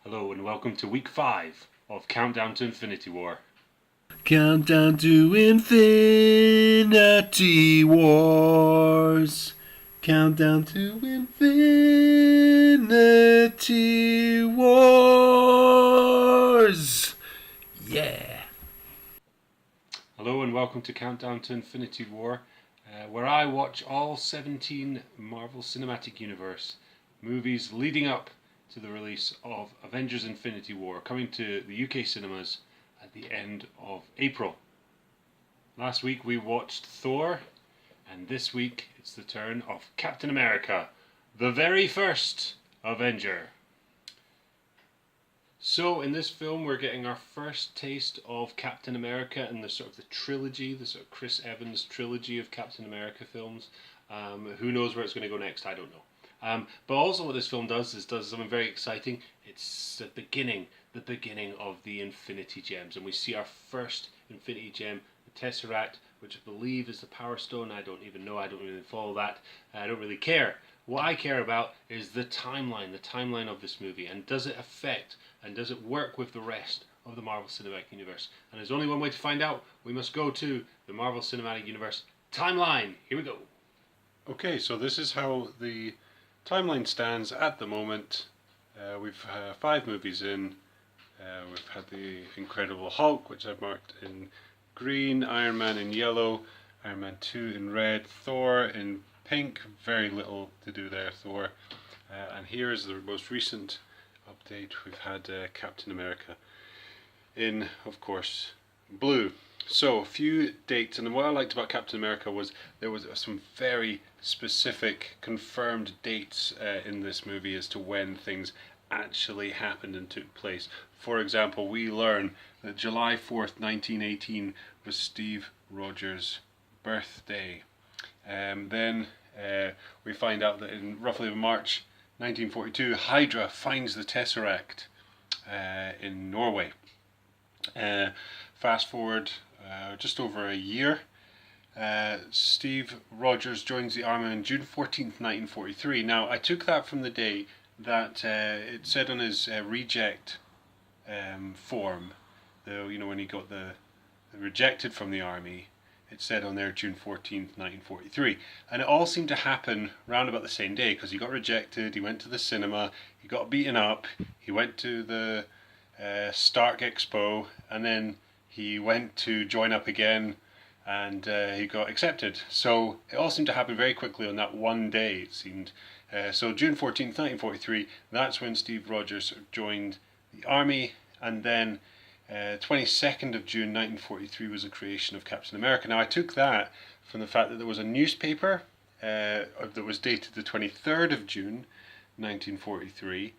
Hello and welcome to week 5 of Countdown to Infinity War. Countdown to Infinity Wars. Countdown to Infinity Wars. Yeah. Hello and welcome to Countdown to Infinity War, where I watch all 17 Marvel Cinematic Universe movies leading up to the release of Avengers Infinity War, coming to the UK cinemas at the end of April. Last week we watched Thor, and this week it's the turn of Captain America, the very first Avenger. So in this film we're getting our first taste of Captain America and the sort of trilogy, the sort of Chris Evans trilogy of Captain America films. Who knows where it's going to go next, I don't know. But also what this film does something very exciting. It's the beginning of the Infinity Gems, and we see our first Infinity Gem, the Tesseract, which I believe is the Power Stone. I don't even know, I don't really follow that, I don't really care. What I care about is the timeline of this movie, and does it affect and does it work with the rest of the Marvel Cinematic Universe? And there's only one way to find out. We must go to the Marvel Cinematic Universe timeline. Here we go. Okay, so this is how the timeline stands at the moment. We've 5 movies in. We've had the Incredible Hulk, which I've marked in green, Iron Man in yellow, Iron Man 2 in red, Thor in pink, very little to do there, Thor. And here is the most recent update. We've had Captain America in, of course, blue. So a few dates, and what I liked about Captain America was there was some very specific confirmed dates in this movie as to when things actually happened and took place. For example, we learn that July 4th, 1918 was Steve Rogers' birthday. Then we find out that in roughly March 1942, Hydra finds the Tesseract in Norway. Fast forward just over a year, Steve Rogers joins the army on June 14th, 1943. Now, I took that from the day that it said on his reject form, when he got the rejected from the army, it said on there June 14th, 1943. And it all seemed to happen round about the same day, because he got rejected, he went to the cinema, he got beaten up, he went to the Stark Expo, and then he went to join up again, and he got accepted. So it all seemed to happen very quickly on that one day, it seemed. So June 14th, 1943, that's when Steve Rogers joined the army, and then 22nd of June 1943 was the creation of Captain America. Now I took that from the fact that there was a newspaper that was dated the 23rd of June 1943,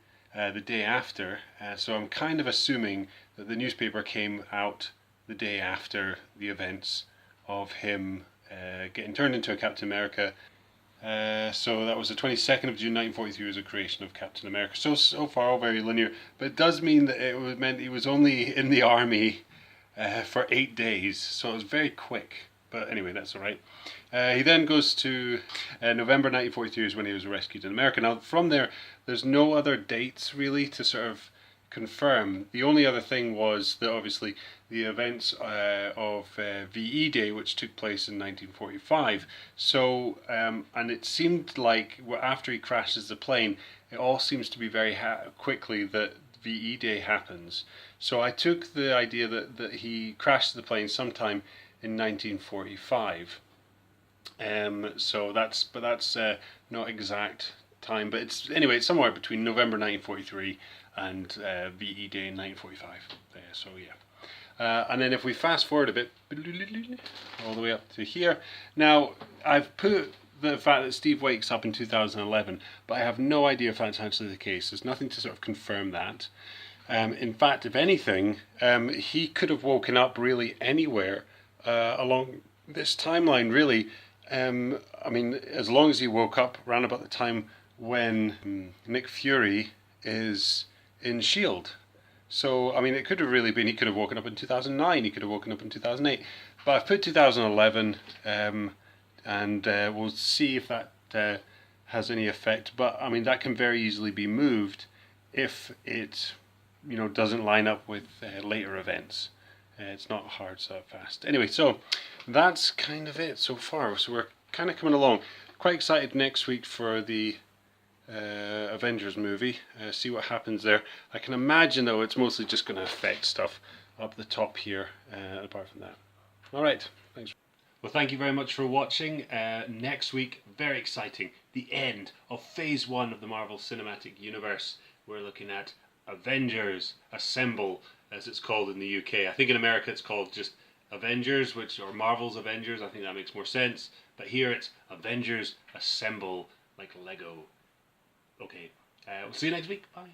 the day after, so I'm kind of assuming that the newspaper came out the day after the events of him getting turned into a Captain America. So that was the 22nd of June 1943 was the creation of Captain America. So far all very linear, but it does mean that meant he was only in the army for 8 days, so it was very quick. But anyway, that's alright. He then goes to November 1943 is when he was rescued in America. Now from there's no other dates really to sort of confirm. The only other thing was that obviously the events of VE Day, which took place in 1945. So, and it seemed like after he crashes the plane, it all seems to be very quickly that VE Day happens. So I took the idea that he crashed the plane sometime in 1945. So that's not exact time, but it's somewhere between November 1943 and VE Day in 1945. So yeah. And then if we fast forward a bit, all the way up to here. Now, I've put the fact that Steve wakes up in 2011, but I have no idea if that's actually the case. There's nothing to sort of confirm that. In fact, if anything, he could have woken up really anywhere along this timeline, really. I mean, as long as he woke up around about the time when Nick Fury is in S.H.I.E.L.D. So, I mean, it could have really been, he could have woken up in 2009, he could have woken up in 2008. But I've put 2011, and we'll see if that has any effect. But, I mean, that can very easily be moved if it doesn't line up with later events. It's not hard so fast. Anyway, so that's kind of it so far. So we're kind of coming along. Quite excited next week for the Avengers movie. See what happens there. I can imagine though it's mostly just going to affect stuff up the top here. Apart from that, all right. Thanks. Well, thank you very much for watching. Next week, very exciting. The end of Phase 1 of the Marvel Cinematic Universe. We're looking at Avengers Assemble, as it's called in the UK. I think in America it's called just Avengers, or Marvel's Avengers. I think that makes more sense. But here it's Avengers Assemble, like Lego. Okay, we'll see you next week. Bye.